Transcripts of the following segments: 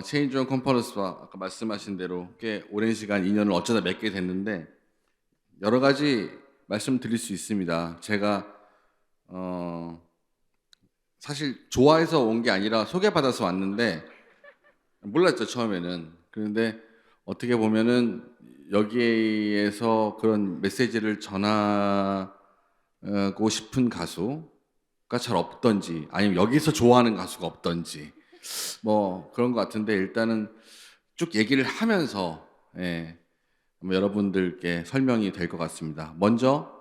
체인지 온 컨퍼런스와 아까 말씀하신 대로 꽤 오랜 시간 인연을 어쩌다 맺게 됐는데 여러 가지 말씀드릴 수 있습니다. 제가 어, 사실 좋아해서 온 게 아니라 소개받아서 왔는데 몰랐죠 처음에는. 그런데 어떻게 보면은 여기에서 그런 메시지를 전하고 싶은 가수가 잘 없던지 아니면 여기서 좋아하는 가수가 없던지 뭐 그런 것 같은데 일단은 쭉 얘기를 하면서 뭐 여러분들께 설명이 될 것 같습니다. 먼저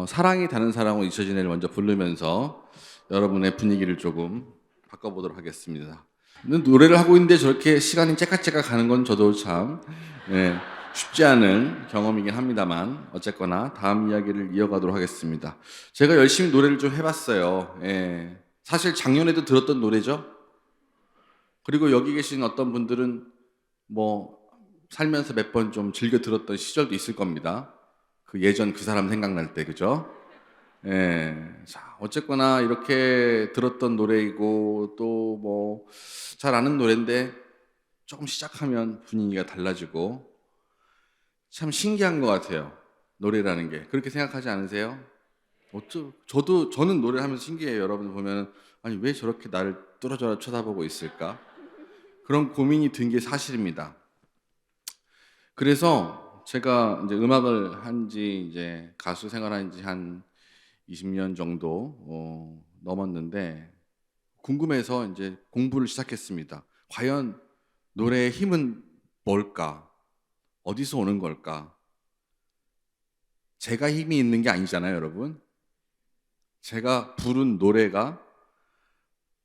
사랑이 다른 사람하고 잊혀진 애를 먼저 부르면서 여러분의 분위기를 조금 바꿔보도록 하겠습니다. 노래를 하고 있는데 저렇게 시간이 째깍째깍 가는 건 저도 참 예, 쉽지 않은 경험이긴 합니다만 어쨌거나 다음 이야기를 이어가도록 하겠습니다. 제가 열심히 노래를 좀 해봤어요. 예. 사실 작년에도 들었던 노래죠. 그리고 여기 계신 어떤 분들은 뭐 살면서 몇 번 좀 즐겨 들었던 시절도 있을 겁니다. 그 예전 그 사람 생각날 때, 그죠? 예. 자, 어쨌거나 이렇게 들었던 노래이고 또 뭐 잘 아는 노래인데 조금 시작하면 분위기가 달라지고 참 신기한 것 같아요. 노래라는 게. 그렇게 생각하지 않으세요? 저는 노래를 하면서 신기해요. 여러분 보면 아니 왜 저렇게 나를 뚫어져라 쳐다보고 있을까? 그런 고민이 든 게 사실입니다. 그래서 제가 이제 음악을 한 지 이제 가수 생활한 지 한 20년 정도 넘었는데 궁금해서 이제 공부를 시작했습니다. 과연 노래의 힘은 뭘까? 어디서 오는 걸까? 제가 힘이 있는 게 아니잖아요, 여러분. 제가 부른 노래가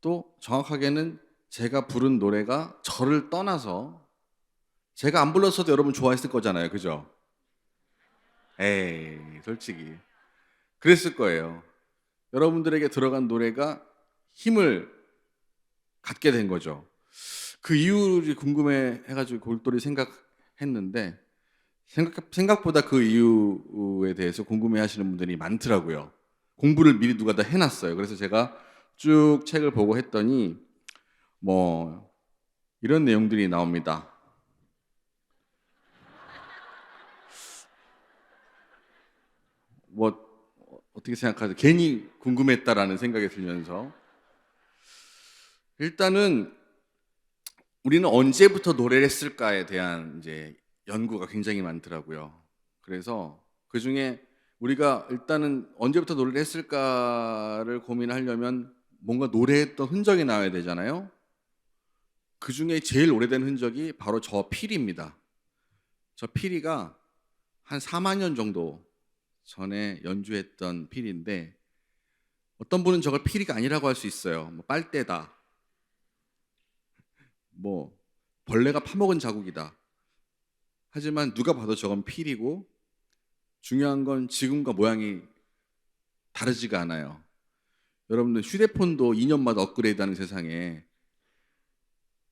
또 정확하게는 제가 부른 노래가 저를 떠나서 제가 안 불렀어도 여러분 좋아했을 거잖아요. 그죠? 에이, 솔직히. 그랬을 거예요. 여러분들에게 들어간 노래가 힘을 갖게 된 거죠. 그 이유를 궁금해 해가지고 골똘히 생각했는데 생각보다 그 이유에 대해서 궁금해 하시는 분들이 많더라고요. 공부를 미리 누가 다 해놨어요. 그래서 제가 쭉 책을 보고 했더니 뭐 이런 내용들이 나옵니다. 뭐 어떻게 생각하세요? 괜히 궁금했다라는 생각이 들면서 일단은 우리는 언제부터 노래를 했을까에 대한 이제 연구가 굉장히 많더라고요. 그래서 그 중에 우리가 일단은 언제부터 노래를 했을까를 고민하려면 뭔가 노래했던 흔적이 나와야 되잖아요. 그 중에 제일 오래된 흔적이 바로 저 피리입니다. 저 피리가 한 4만 년 정도 전에 연주했던 피리인데 어떤 분은 저걸 피리가 아니라고 할 수 있어요. 뭐 빨대다, 뭐 벌레가 파먹은 자국이다. 하지만 누가 봐도 저건 필이고 중요한 건 지금과 모양이 다르지가 않아요. 여러분들 휴대폰도 2년마다 업그레이드하는 세상에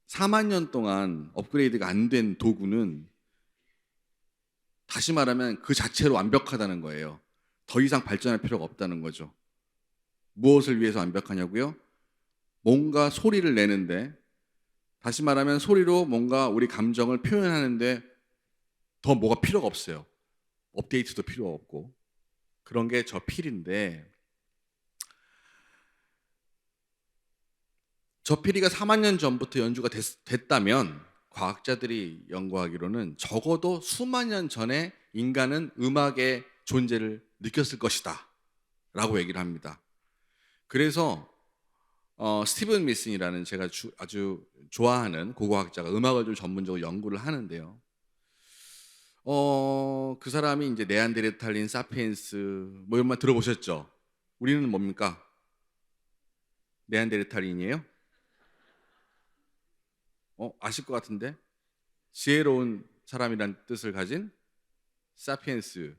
4만 년 동안 업그레이드가 안 된 도구는 다시 말하면 그 자체로 완벽하다는 거예요. 더 이상 발전할 필요가 없다는 거죠. 무엇을 위해서 완벽하냐고요? 뭔가 소리를 내는데 다시 말하면 소리로 뭔가 우리 감정을 표현하는데 더 뭐가 필요가 없어요. 업데이트도 필요 없고 그런 게 저 필인데 저 피리가 4만 년 전부터 연주가 됐다면 과학자들이 연구하기로는 적어도 수만 년 전에 인간은 음악의 존재를 느꼈을 것이다 라고 얘기를 합니다. 그래서 스티븐 미슨이라는 제가 아주 좋아하는 고고학자가 음악을 좀 전문적으로 연구를 하는데요. 그 사람이 이제 네안데르탈린, 사피엔스 뭐 이런 말 들어보셨죠? 우리는 뭡니까? 네안데르탈인이에요? 아실 것 같은데 지혜로운 사람이란 뜻을 가진 사피엔스의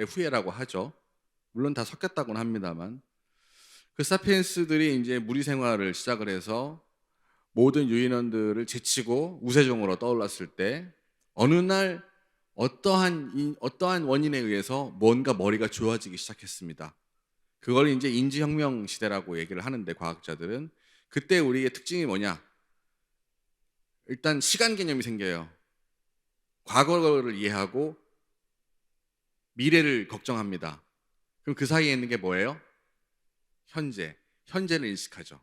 후예라고 하죠. 물론 다 섞였다고는 합니다만 그 사피엔스들이 이제 무리 생활을 시작을 해서 모든 유인원들을 제치고 우세종으로 떠올랐을 때 어느 날 어떠한 원인에 의해서 뭔가 머리가 좋아지기 시작했습니다. 그걸 이제 인지혁명 시대라고 얘기를 하는데 과학자들은 그때 우리의 특징이 뭐냐? 일단 시간 개념이 생겨요. 과거를 이해하고 미래를 걱정합니다. 그럼 그 사이에 있는 게 뭐예요? 현재. 현재를 인식하죠.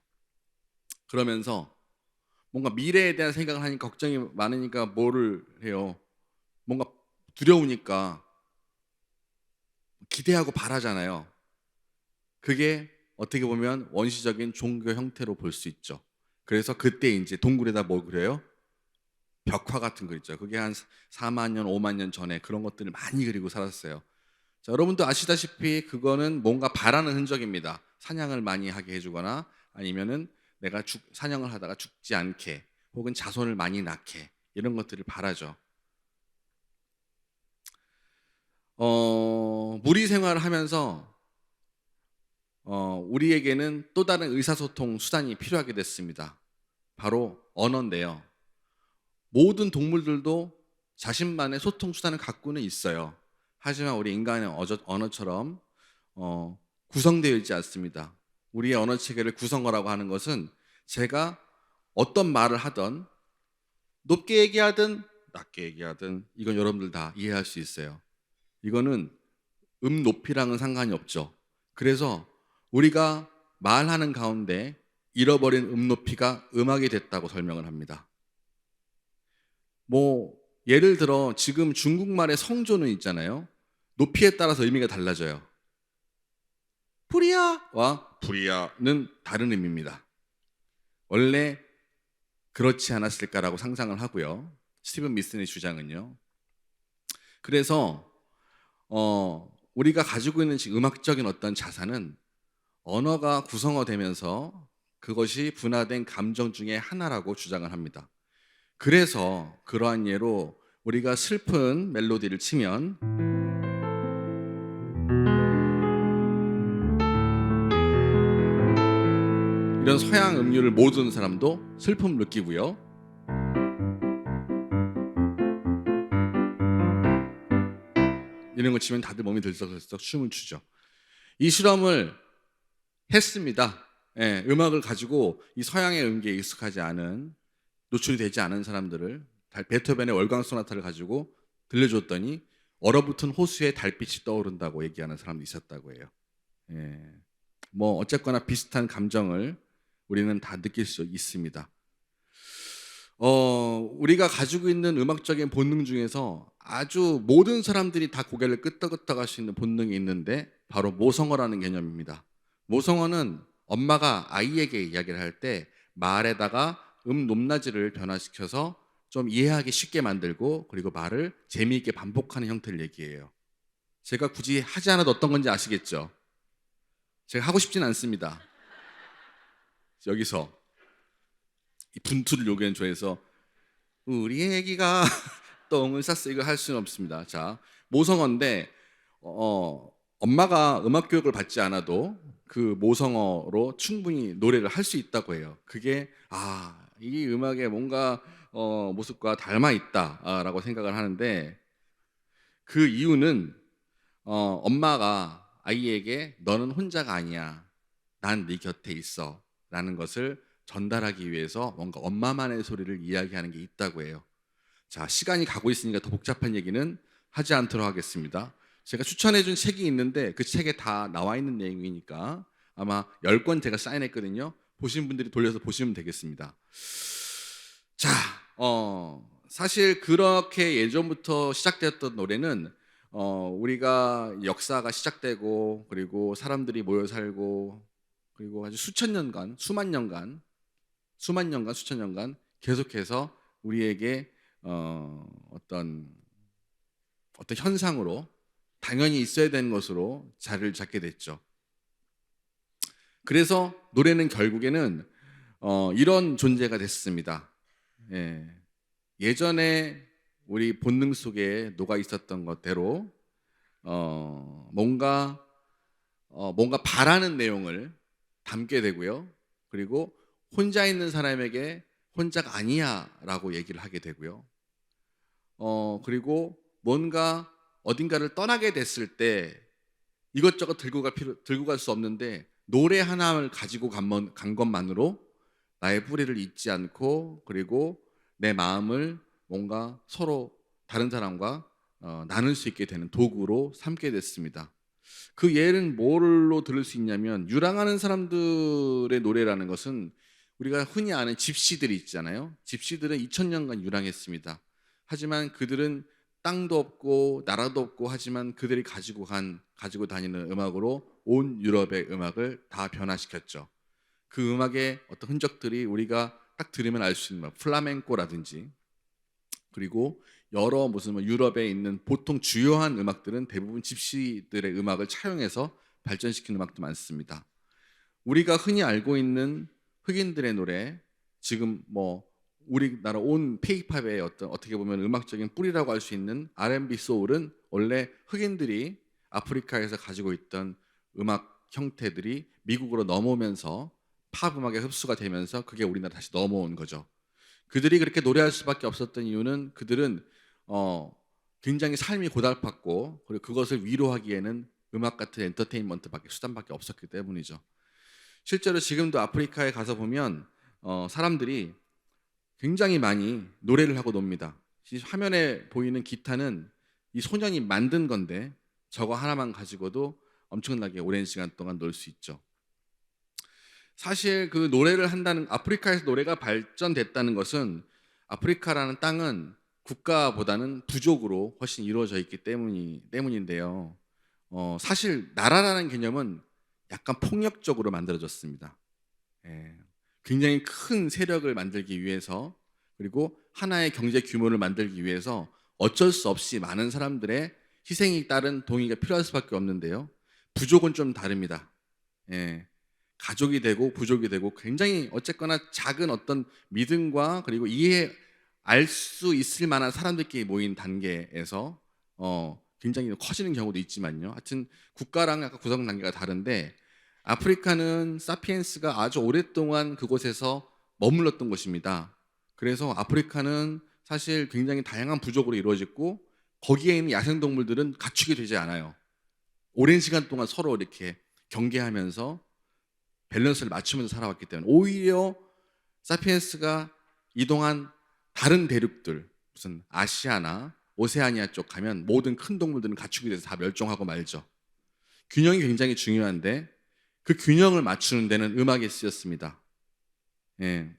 그러면서 뭔가 미래에 대한 생각을 하니까 걱정이 많으니까 뭐를 해요? 뭔가 두려우니까 기대하고 바라잖아요. 그게 어떻게 보면 원시적인 종교 형태로 볼 수 있죠. 그래서 그때 이제 동굴에다 뭐 그려요? 벽화 같은 거 있죠. 그게 한 4만 년, 5만 년 전에 그런 것들을 많이 그리고 살았어요. 자, 여러분도 아시다시피 그거는 뭔가 바라는 흔적입니다. 사냥을 많이 하게 해주거나 아니면은 내가 사냥을 하다가 죽지 않게 혹은 자손을 많이 낳게 이런 것들을 바라죠. 무리 생활을 하면서 우리에게는 또 다른 의사소통 수단이 필요하게 됐습니다. 바로 언어인데요. 모든 동물들도 자신만의 소통 수단을 갖고는 있어요. 하지만 우리 인간의 언어처럼 구성되어 있지 않습니다. 우리의 언어 체계를 구성어라고 하는 것은 제가 어떤 말을 하든 높게 얘기하든 낮게 얘기하든 이건 여러분들 다 이해할 수 있어요. 이거는 높이랑은 상관이 없죠. 그래서 우리가 말하는 가운데 잃어버린 높이가 음악이 됐다고 설명을 합니다. 뭐 예를 들어 지금 중국말의 성조는 있잖아요. 높이에 따라서 의미가 달라져요. 프리야와 불이야는 다른 의미입니다. 원래 그렇지 않았을까라고 상상을 하고요. 스티븐 미슨의 주장은요. 그래서 우리가 가지고 있는 음악적인 어떤 자산은 언어가 구성화되면서 그것이 분화된 감정 중에 하나라고 주장을 합니다. 그래서 그러한 예로 우리가 슬픈 멜로디를 치면 이런 서양 음률을 모르는 사람도 슬픔을 느끼고요. 이런 거 치면 다들 몸이 들썩들썩 춤을 추죠. 이 실험을 했습니다. 예, 음악을 가지고 이 서양의 음계에 익숙하지 않은 노출이 되지 않은 사람들을 베토벤의 월광 소나타를 가지고 들려줬더니 얼어붙은 호수에 달빛이 떠오른다고 얘기하는 사람도 있었다고 해요. 예, 뭐 어쨌거나 비슷한 감정을 우리는 다 느낄 수 있습니다. 우리가 가지고 있는 음악적인 본능 중에서 아주 모든 사람들이 다 고개를 끄덕끄덕 할 수 있는 본능이 있는데 바로 모성어라는 개념입니다. 모성어는 엄마가 아이에게 이야기를 할 때 말에다가 높낮이를 변화시켜서 좀 이해하기 쉽게 만들고 그리고 말을 재미있게 반복하는 형태를 얘기해요. 제가 굳이 하지 않아도 어떤 건지 아시겠죠? 제가 하고 싶진 않습니다. 여기서 이 분투를 요구한 조에서 우리 애기가 똥을 쌌어 이거 할 수는 없습니다. 자, 모성어인데 엄마가 음악 교육을 받지 않아도 그 모성어로 충분히 노래를 할 수 있다고 해요. 그게 이 음악에 뭔가 모습과 닮아 있다라고 생각을 하는데 그 이유는 엄마가 아이에게 너는 혼자가 아니야. 난 네 곁에 있어. 라는 것을 전달하기 위해서 뭔가 엄마만의 소리를 이야기하는 게 있다고 해요. 자, 시간이 가고 있으니까 더 복잡한 얘기는 하지 않도록 하겠습니다. 제가 추천해 준 책이 있는데 그 책에 다 나와 있는 내용이니까 아마 10권 제가 사인했거든요. 보신 분들이 돌려서 보시면 되겠습니다. 자, 사실 그렇게 예전부터 시작되었던 노래는 우리가 역사가 시작되고 그리고 사람들이 모여 살고 그리고 아주 수천 년간, 수만 년간, 수천 년간 계속해서 우리에게 어떤 현상으로 당연히 있어야 되는 것으로 자리를 잡게 됐죠. 그래서 노래는 결국에는 이런 존재가 됐습니다. 예. 예전에 우리 본능 속에 녹아 있었던 것대로 뭔가 바라는 내용을 담게 되고요. 그리고 혼자 있는 사람에게 혼자가 아니야라고 얘기를 하게 되고요. 그리고 뭔가 어딘가를 떠나게 됐을 때 이것저것 들고 갈 수 없는데 노래 하나를 가지고 간 것만으로 나의 뿌리를 잊지 않고 그리고 내 마음을 뭔가 서로 다른 사람과 나눌 수 있게 되는 도구로 삼게 됐습니다. 그 예는 뭘로 들을 수 있냐면, 유랑하는 사람들의 노래라는 것은 우리가 흔히 아는 집시들이 있잖아요. 집시들은 2000년간 유랑했습니다. 하지만 그들은 땅도 없고 나라도 없고, 하지만 그들이 가지고 다니는 음악으로 온 유럽의 음악을 다 변화시켰죠. 그 음악의 어떤 흔적들이 우리가 딱 들으면 알 수 있는 플라멩코라든지, 그리고 여러 무슨 유럽에 있는 보통 주요한 음악들은 대부분 집시들의 음악을 차용해서 발전시킨 음악도 많습니다. 우리가 흔히 알고 있는 흑인들의 노래, 지금 우리나라 온 K-팝의 어떤 어떻게 보면 음악적인 뿌리라고 할 수 있는 R&B 소울은 원래 흑인들이 아프리카에서 가지고 있던 음악 형태들이 미국으로 넘어오면서 팝 음악에 흡수가 되면서 그게 우리나라 다시 넘어온 거죠. 그들이 그렇게 노래할 수밖에 없었던 이유는 그들은 굉장히 삶이 고달팠고, 그리고 그것을 위로하기에는 음악 같은 엔터테인먼트밖에 수단밖에 없었기 때문이죠. 실제로 지금도 아프리카에 가서 보면 사람들이 굉장히 많이 노래를 하고 놉니다. 화면에 보이는 기타는 이 소년이 만든 건데 저거 하나만 가지고도 엄청나게 오랜 시간 동안 놀 수 있죠. 사실 그 노래를 한다는, 아프리카에서 노래가 발전됐다는 것은 아프리카라는 땅은 국가보다는 부족으로 훨씬 이루어져 있기 때문인데요. 사실 나라라는 개념은 약간 폭력적으로 만들어졌습니다. 예, 굉장히 큰 세력을 만들기 위해서, 그리고 하나의 경제 규모를 만들기 위해서 어쩔 수 없이 많은 사람들의 희생이 따른 동의가 필요할 수밖에 없는데요. 부족은 좀 다릅니다. 예, 가족이 되고 부족이 되고 굉장히 어쨌거나 작은 어떤 믿음과 그리고 이해, 알 수 있을 만한 사람들끼리 모인 단계에서 굉장히 커지는 경우도 있지만요. 하여튼 국가랑 약간 구성 단계가 다른데, 아프리카는 사피엔스가 아주 오랫동안 그곳에서 머물렀던 곳입니다. 그래서 아프리카는 사실 굉장히 다양한 부족으로 이루어졌고, 거기에 있는 야생동물들은 가축이 되지 않아요. 오랜 시간 동안 서로 이렇게 경계하면서 밸런스를 맞추면서 살아왔기 때문에, 오히려 사피엔스가 이동한 다른 대륙들, 무슨 아시아나 오세아니아 쪽 가면 모든 큰 동물들은 가축이 돼서 다 멸종하고 말죠. 균형이 굉장히 중요한데 그 균형을 맞추는 데는 음악이 쓰였습니다. 예.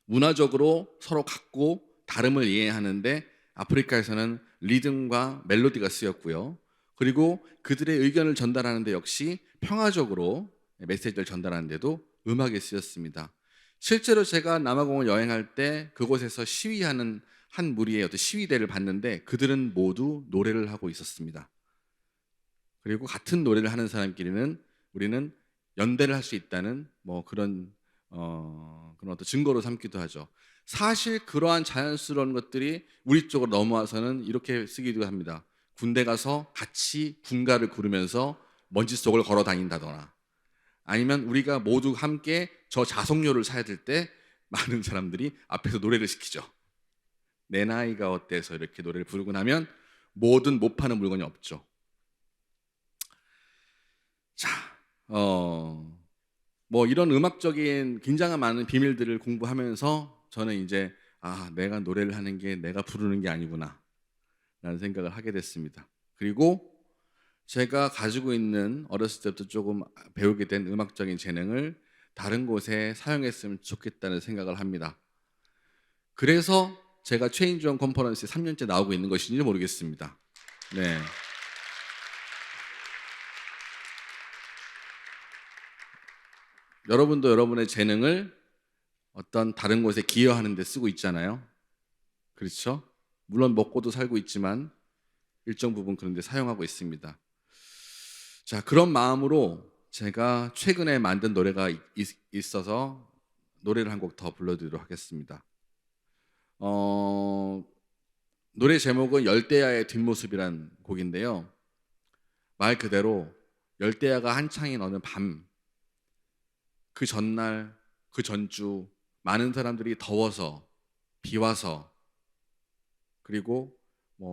문화적으로 서로 갖고 다름을 이해하는데 아프리카에서는 리듬과 멜로디가 쓰였고요. 그리고 그들의 의견을 전달하는 데 역시 평화적으로 메시지를 전달하는 데도 음악이 쓰였습니다. 실제로 제가 남아공을 여행할 때 그곳에서 시위하는 한 무리의 어떤 시위대를 봤는데 그들은 모두 노래를 하고 있었습니다. 그리고 같은 노래를 하는 사람끼리는 우리는 연대를 할 수 있다는 그런 어떤 증거로 삼기도 하죠. 사실 그러한 자연스러운 것들이 우리 쪽으로 넘어와서는 이렇게 쓰기도 합니다. 군대 가서 같이 군가를 구르면서 먼지 속을 걸어 다닌다거나, 아니면 우리가 모두 함께 저 자석료를 사야 될 때 많은 사람들이 앞에서 노래를 시키죠. 내 나이가 어때서 이렇게 노래를 부르고 나면 모든 못 파는 물건이 없죠. 자, 이런 음악적인 굉장히 많은 비밀들을 공부하면서 저는 이제 내가 노래를 하는 게 내가 부르는 게 아니구나 라는 생각을 하게 됐습니다. 그리고 제가 가지고 있는 어렸을 때부터 조금 배우게 된 음악적인 재능을 다른 곳에 사용했으면 좋겠다는 생각을 합니다. 그래서 제가 체인지 온 컨퍼런스에 3년째 나오고 있는 것인지 모르겠습니다. 네. 여러분도 여러분의 재능을 어떤 다른 곳에 기여하는 데 쓰고 있잖아요. 그렇죠? 물론 먹고도 살고 있지만 일정 부분 그런 데 사용하고 있습니다. 자, 그런 마음으로 제가 최근에 만든 노래가 있어서 노래를 한 곡 더 불러드리도록 하겠습니다. 노래 제목은 열대야의 뒷모습이란 곡인데요. 말 그대로 열대야가 한창인 어느 밤, 그 전날, 그 전주 많은 사람들이 더워서, 비와서, 그리고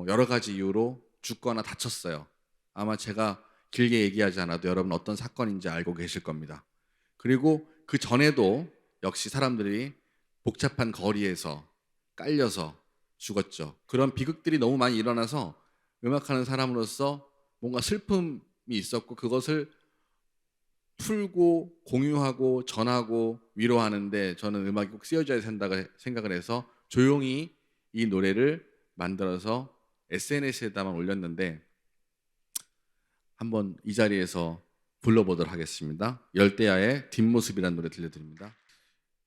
여러 가지 이유로 죽거나 다쳤어요. 아마 제가 길게 얘기하지 않아도 여러분 어떤 사건인지 알고 계실 겁니다. 그리고 그 전에도 역시 사람들이 복잡한 거리에서 깔려서 죽었죠. 그런 비극들이 너무 많이 일어나서 음악하는 사람으로서 뭔가 슬픔이 있었고 그것을 풀고 공유하고 전하고 위로하는데 저는 음악이 꼭 쓰여져야 된다고 생각을 해서 조용히 이 노래를 만들어서 SNS에다만 올렸는데 한번 이 자리에서 불러보도록 하겠습니다. 열대야의 뒷모습이라는 노래 들려드립니다.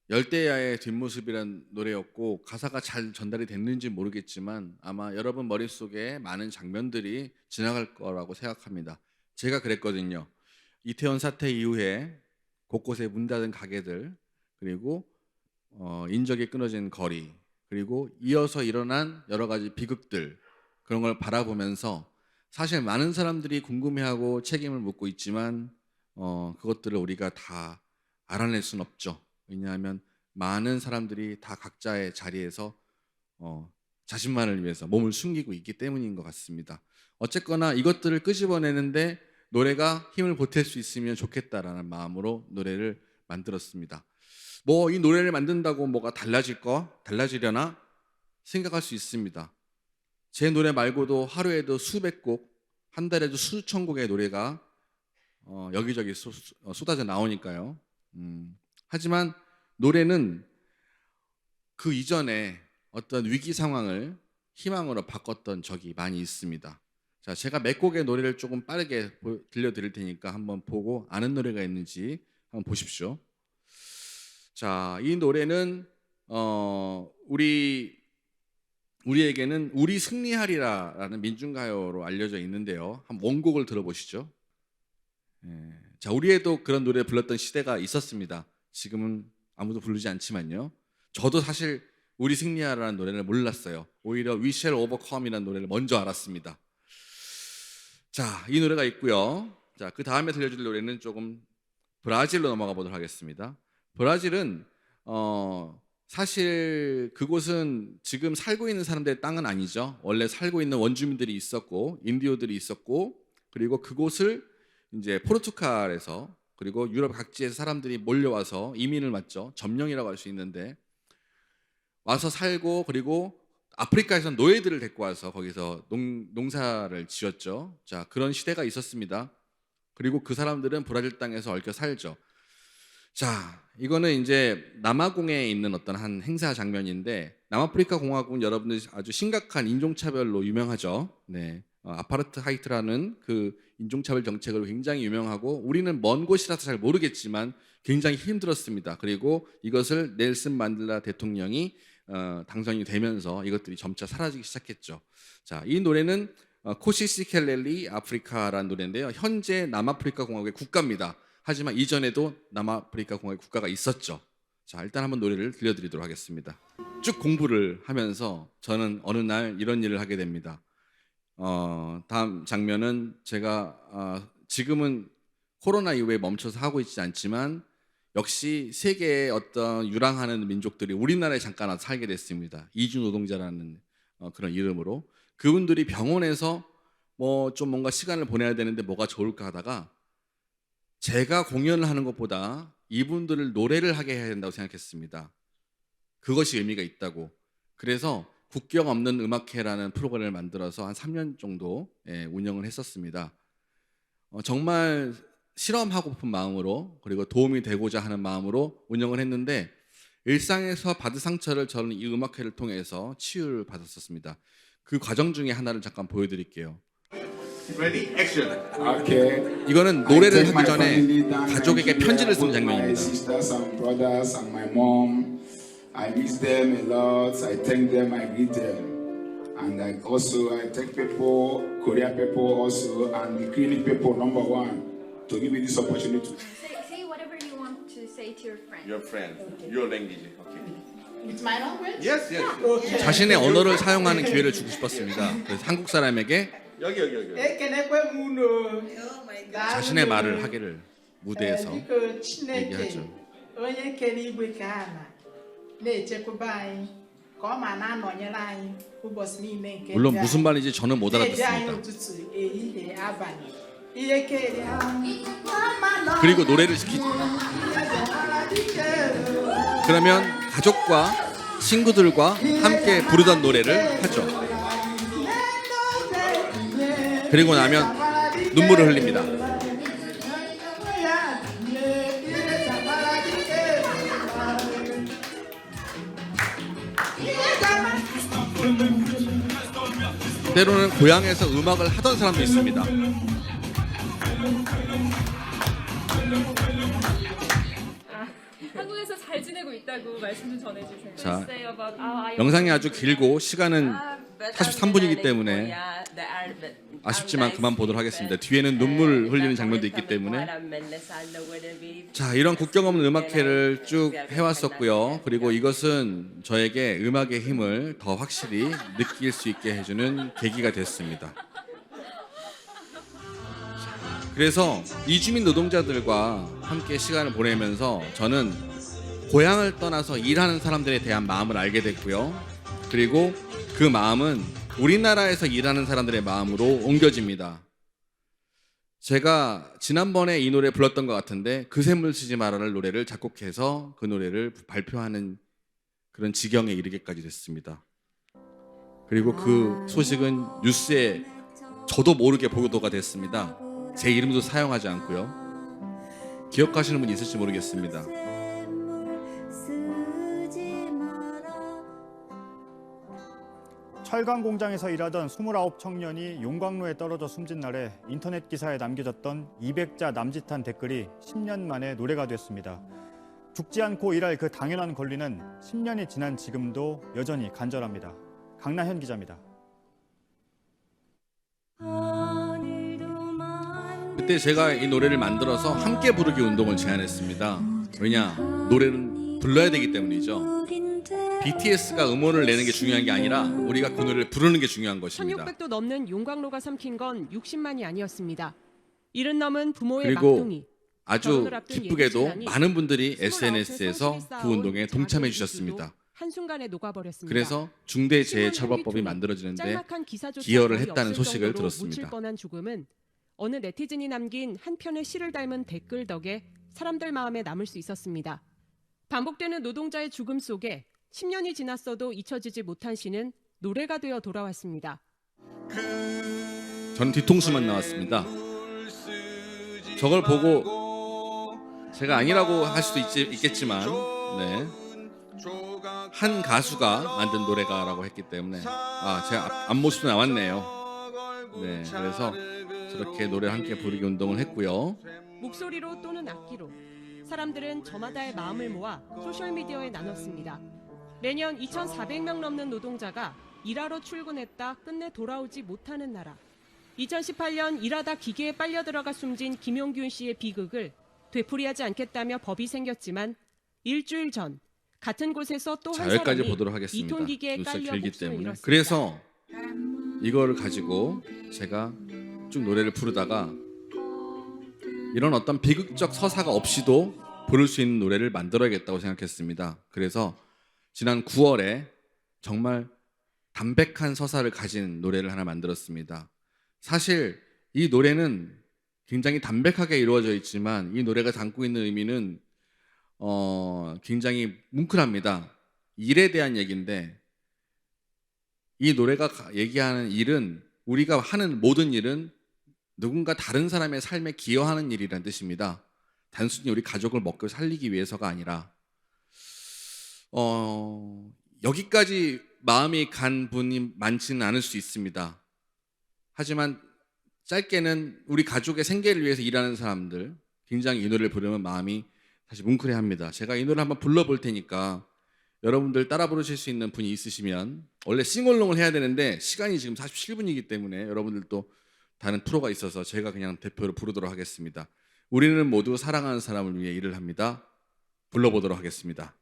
열대야의 뒷모습이란 노래였고 가사가 잘 전달이 됐는지 모르겠지만 아마 여러분 머릿속에 많은 장면들이 지나갈 거라고 생각합니다. 제가 그랬거든요. 이태원 사태 이후에 곳곳에 문 닫은 가게들 그리고 인적이 끊어진 거리 그리고 이어서 일어난 여러 가지 비극들 그런 걸 바라보면서 사실 많은 사람들이 궁금해하고 책임을 묻고 있지만 그것들을 우리가 다 알아낼 수는 없죠. 왜냐하면 많은 사람들이 다 각자의 자리에서 자신만을 위해서 몸을 숨기고 있기 때문인 것 같습니다. 어쨌거나 이것들을 끄집어내는데 노래가 힘을 보탤 수 있으면 좋겠다라는 마음으로 노래를 만들었습니다. 뭐 이 노래를 만든다고 뭐가 달라지려나 생각할 수 있습니다. 제 노래 말고도 하루에도 수백 곡, 한 달에도 수천 곡의 노래가 여기저기 쏟아져 나오니까요. 하지만 노래는 그 이전에 어떤 위기 상황을 희망으로 바꿨던 적이 많이 있습니다. 자, 제가 몇 곡의 노래를 조금 빠르게 들려드릴 테니까 한번 보고 아는 노래가 있는지 한번 보십시오. 자, 이 노래는 우리에게는 우리 승리하리라라는 민중가요로 알려져 있는데요. 한번 원곡을 들어보시죠. 자, 우리에도 그런 노래 불렀던 시대가 있었습니다. 지금은 아무도 부르지 않지만요. 저도 사실 우리 승리하라는 노래를 몰랐어요. 오히려 We Shall Overcome이라는 노래를 먼저 알았습니다. 자, 이 노래가 있고요. 자, 그 다음에 들려줄 노래는 조금 브라질로 넘어가 보도록 하겠습니다. 브라질은 사실 그곳은 지금 살고 있는 사람들의 땅은 아니죠. 원래 살고 있는 원주민들이 있었고 인디오들이 있었고 그리고 그곳을 이제 포르투갈에서 그리고 유럽 각지에서 사람들이 몰려와서 이민을 왔죠. 점령이라고 할 수 있는데 와서 살고 그리고 아프리카에서 노예들을 데리고 와서 거기서 농사를 지었죠. 자, 그런 시대가 있었습니다. 그리고 그 사람들은 브라질 땅에서 얽혀 살죠. 자, 이거는 이제 남아공에 있는 어떤 한 행사 장면인데 남아프리카 공화국은 여러분들이 아주 심각한 인종차별로 유명하죠. 네, 아파르트하이트라는 그 인종차별 정책으로 굉장히 유명하고 우리는 먼 곳이라서 잘 모르겠지만 굉장히 힘들었습니다. 그리고 이것을 넬슨 만델라 대통령이 당선이 되면서 이것들이 점차 사라지기 시작했죠. 자, 이 노래는 코시시켈렐리 아프리카라는 노래인데요. 현재 남아프리카 공화국의 국가입니다. 하지만 이전에도 남아프리카 공화국의 국가가 있었죠. 자, 일단 한번 노래를 들려드리도록 하겠습니다. 쭉 공부를 하면서 저는 어느 날 이런 일을 하게 됩니다. 다음 장면은 제가 지금은 코로나 이후에 멈춰서 하고 있지 않지만 역시 세계의 어떤 유랑하는 민족들이 우리나라에 잠깐 와서 살게 됐습니다. 이주 노동자라는 그런 이름으로 그분들이 병원에서 뭐 좀 뭔가 시간을 보내야 되는데 뭐가 좋을까 하다가 제가 공연을 하는 것보다 이분들을 노래를 하게 해야 된다고 생각했습니다. 그것이 의미가 있다고. 그래서 국경 없는 음악회라는 프로그램을 만들어서 한 3년 정도 운영을 했었습니다. 정말 실험하고픈 마음으로 그리고 도움이 되고자 하는 마음으로 운영을 했는데 일상에서 받은 상처를 저는 이 음악회를 통해서 치유를 받았었습니다. 그 과정 중에 하나를 잠깐 보여드릴게요. Ready? Action. Okay. 이거는 노래를 하기 전에 가족에게 편지를 쓰는 장면입니다. My sisters and brothers and my mom, I miss them a lot. I thank them, I greet them, and I thank people, Korean people also, and the clinic people number one to give me this opportunity. Say whatever you want to say to your friend. Your friend, your language. Okay. It's my language? Yes, yes. 자신의 언어를 사용하는 기회를 주고 싶었습니다. 그래서 한국 사람에게 여기. 자신의 말을 하기를 무대에서 얘기하죠. onye kere igwe ka ana na-echekwaba anyị ka ọ ma na-anọnyere anyị ụbọchị niile nke 물론 무슨 말인지 저는 못 na-eji anyị 알아듣습니다. ụtụtụ ehihie abalị ihe kere 그리고 노래를 시키죠. 그러면 가족과 친구들과 함께 부르던 노래를 하죠. 그리고 나면 눈물을 흘립니다. 때로는 고향에서 음악을 하던 사람도 있습니다. 한국에서 잘 지내고 있다고 말씀 좀 전해주세요. 자, 영상이 아주 길고 시간은 43분이기 때문에 아쉽지만 그만 보도록 하겠습니다. 뒤에는 눈물 흘리는 장면도 있기 때문에. 자, 이런 국경 없는 음악회를 쭉 해왔었고요. 그리고 이것은 저에게 음악의 힘을 더 확실히 느낄 수 있게 해주는 계기가 됐습니다. 그래서 이주민 노동자들과 함께 시간을 보내면서 저는 고향을 떠나서 일하는 사람들에 대한 마음을 알게 됐고요. 그리고 그 마음은 우리나라에서 일하는 사람들의 마음으로 옮겨집니다. 제가 지난번에 이 노래 불렀던 것 같은데 그 샘물 쓰지 말아를 노래를 작곡해서 그 노래를 발표하는 그런 지경에 이르게까지 됐습니다. 그리고 그 소식은 뉴스에 저도 모르게 보도가 됐습니다. 제 이름도 사용하지 않고요. 기억하시는 분 있을지 모르겠습니다. 철강 공장에서 일하던 29 청년이 용광로에 떨어져 숨진 날에 인터넷 기사에 남겨졌던 200자 남짓한 댓글이 10년 만에 노래가 됐습니다. 죽지 않고 일할 그 당연한 권리는 10년이 지난 지금도 여전히 간절합니다. 강나현 기자입니다. 그때 제가 이 노래를 만들어서 함께 부르기 운동을 제안했습니다. 왜냐? 노래는 불러야 되기 때문이죠. BTS가 음원을 내는 게 중요한 게 아니라 우리가 그 노래를 부르는 게 중요한 것입니다. 1600도 넘는 용광로가 삼킨 건 60만이 아니었습니다. 일은 넘은 부모의 그리고 막둥이. 아주 기쁘게도 많은 분들이 SNS에서 그 운동에 동참해 주셨습니다. 한순간에 녹아버렸습니다. 그래서 중대재해처벌법이 만들어지는데 기여를 했다는 소식을 들었습니다. 묻힐 뻔한 죽음은 어느 네티즌이 남긴 한 편의 시를 닮은 댓글 덕에 사람들 마음에 남을 수 있었습니다. 반복되는 노동자의 죽음 속에 10년이 지났어도 잊혀지지 못한 시는 노래가 되어 돌아왔습니다. 저는 뒤통수만 나왔습니다. 저걸 보고 제가 아니라고 할 수도 있겠지만 네. 한 가수가 만든 노래가라고 했기 때문에 제가 앞모습도 나왔네요. 네, 그래서 저렇게 노래를 함께 부르기 운동을 했고요. 목소리로 또는 악기로 사람들은 저마다의 마음을 모아 소셜미디어에 나눴습니다. 매년 2,400명 넘는 노동자가 일하러 출근했다 끝내 돌아오지 못하는 나라. 2018년 일하다 기계에 빨려 들어가 숨진 김용균 씨의 비극을 되풀이하지 않겠다며 법이 생겼지만 일주일 전 같은 곳에서 또 한 여기까지 사람이 보도록 하겠습니다. 2톤 기계에 뉴스가 깔려 길기 목숨을 때문에. 잃었습니다. 그래서 이거를 가지고 제가 쭉 노래를 부르다가 이런 어떤 비극적 서사가 없이도 부를 수 있는 노래를 만들어야겠다고 생각했습니다. 그래서 지난 9월에 정말 담백한 서사를 가진 노래를 하나 만들었습니다. 사실 이 노래는 굉장히 담백하게 이루어져 있지만 이 노래가 담고 있는 의미는 굉장히 뭉클합니다. 일에 대한 얘기인데 이 노래가 얘기하는 일은 우리가 하는 모든 일은 누군가 다른 사람의 삶에 기여하는 일이라는 뜻입니다. 단순히 우리 가족을 먹고 살리기 위해서가 아니라 여기까지 마음이 간 분이 많지는 않을 수 있습니다. 하지만 짧게는 우리 가족의 생계를 위해서 일하는 사람들 굉장히 이 노래를 부르면 마음이 사실 뭉클해합니다. 제가 이 노래 한번 불러볼 테니까 여러분들 따라 부르실 수 있는 분이 있으시면 원래 싱얼롱을 해야 되는데 시간이 지금 47분이기 때문에 여러분들도 다른 프로가 있어서 제가 그냥 대표로 부르도록 하겠습니다. 우리는 모두 사랑하는 사람을 위해 일을 합니다. 불러보도록 하겠습니다.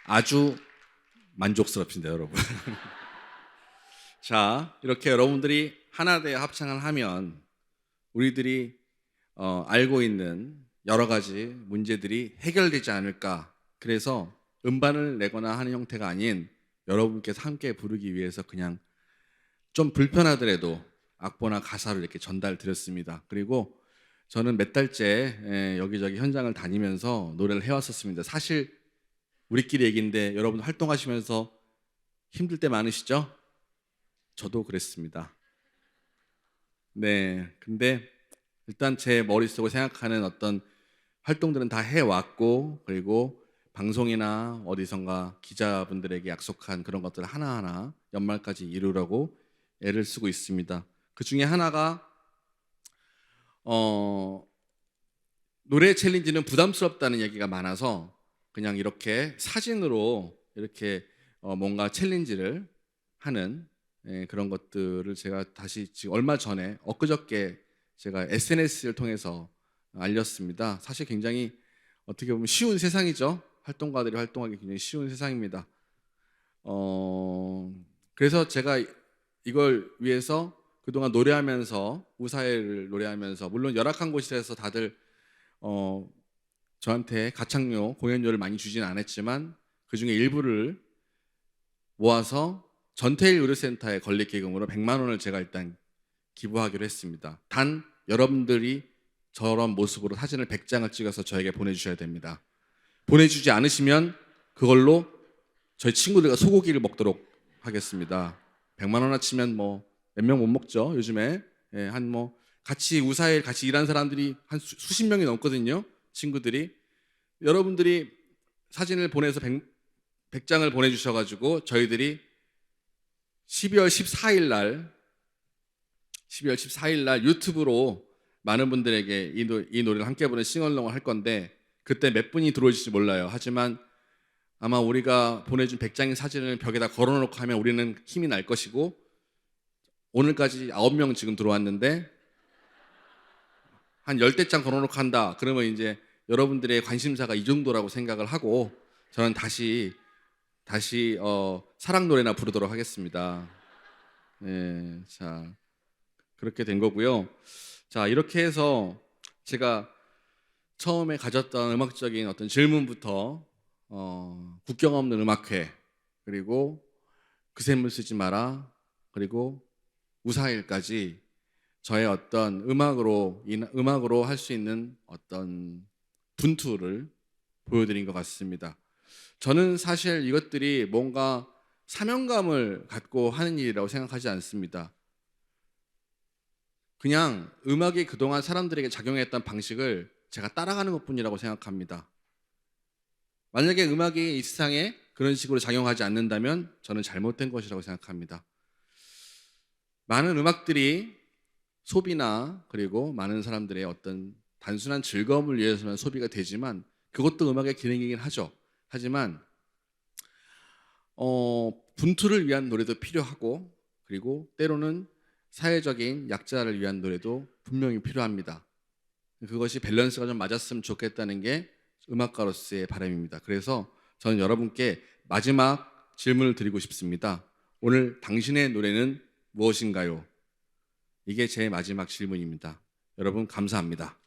아주 만족스럽습니다, 여러분. 자, 이렇게 여러분들이 하나 되어 합창을 하면 우리들이 알고 있는 여러 가지 문제들이 해결되지 않을까. 그래서 음반을 내거나 하는 형태가 아닌 여러분께서 함께 부르기 위해서 그냥 좀 불편하더라도 악보나 가사를 이렇게 전달드렸습니다. 그리고 저는 몇 달째 여기저기 현장을 다니면서 노래를 해왔었습니다. 사실 우리끼리 얘기인데 여러분 활동하시면서 힘들 때 많으시죠? 저도 그랬습니다. 네, 근데 일단 제 머릿속으로 생각하는 어떤 활동들은 다 해왔고, 그리고 방송이나 어디선가 기자분들에게 약속한 그런 것들 하나하나 연말까지 이루려고 애를 쓰고 있습니다. 그 중에 하나가 노래 챌린지는 부담스럽다는 얘기가 많아서 그냥 이렇게 사진으로 이렇게 뭔가 챌린지를 하는 그런 것들을 제가 다시 지금 얼마 전에 엊그저께 제가 SNS를 통해서 알렸습니다. 사실 굉장히 어떻게 보면 쉬운 세상이죠. 활동가들이 활동하기 굉장히 쉬운 세상입니다. 그래서 제가 이걸 위해서 그동안 노래하면서 우사회를 노래하면서 물론 열악한 곳에서 다들 저한테 가창료, 공연료를 많이 주진 않았지만 그 중에 일부를 모아서 전태일 의료센터의 건립기금으로 100만 원을 제가 일단 기부하기로 했습니다. 단 여러분들이 저런 모습으로 사진을 100장을 찍어서 저에게 보내주셔야 됩니다. 보내주지 않으시면 그걸로 저희 친구들과 소고기를 먹도록 하겠습니다. 100만 원 치면 뭐 몇 명 못 먹죠. 요즘에 한 뭐 같이 우사일 같이 일한 사람들이 한 수십 명이 넘거든요. 친구들이. 여러분들이 사진을 보내서 100장을 보내주셔가지고 저희들이 12월 14일 날 유튜브로 많은 분들에게 이 노래를 함께 부르는 싱얼롱을 할 건데 그때 몇 분이 들어오실지 몰라요. 하지만 아마 우리가 보내준 100장의 사진을 벽에다 걸어놓고 하면 우리는 힘이 날 것이고 오늘까지 9명 지금 들어왔는데 한 10대장 걸어놓고 한다. 그러면 이제 여러분들의 관심사가 이 정도라고 생각을 하고 저는 다시 사랑 노래나 부르도록 하겠습니다. 네, 자 그렇게 된 거고요. 자 이렇게 해서 제가 처음에 가졌던 음악적인 어떤 질문부터 국경 없는 음악회 그리고 그샘을 쓰지 마라 그리고 우사일까지 저의 어떤 음악으로 할 수 있는 어떤 분투를 보여드린 것 같습니다. 저는 사실 이것들이 뭔가 사명감을 갖고 하는 일이라고 생각하지 않습니다. 그냥 음악이 그동안 사람들에게 작용했던 방식을 제가 따라가는 것뿐이라고 생각합니다. 만약에 음악이 이 세상에 그런 식으로 작용하지 않는다면 저는 잘못된 것이라고 생각합니다. 많은 음악들이 소비나 그리고 많은 사람들의 어떤 단순한 즐거움을 위해서는 소비가 되지만 그것도 음악의 기능이긴 하죠. 하지만 분투를 위한 노래도 필요하고 그리고 때로는 사회적인 약자를 위한 노래도 분명히 필요합니다. 그것이 밸런스가 좀 맞았으면 좋겠다는 게 음악가로서의 바람입니다. 그래서 저는 여러분께 마지막 질문을 드리고 싶습니다. 오늘 당신의 노래는 무엇인가요? 이게 제 마지막 질문입니다. 여러분 감사합니다.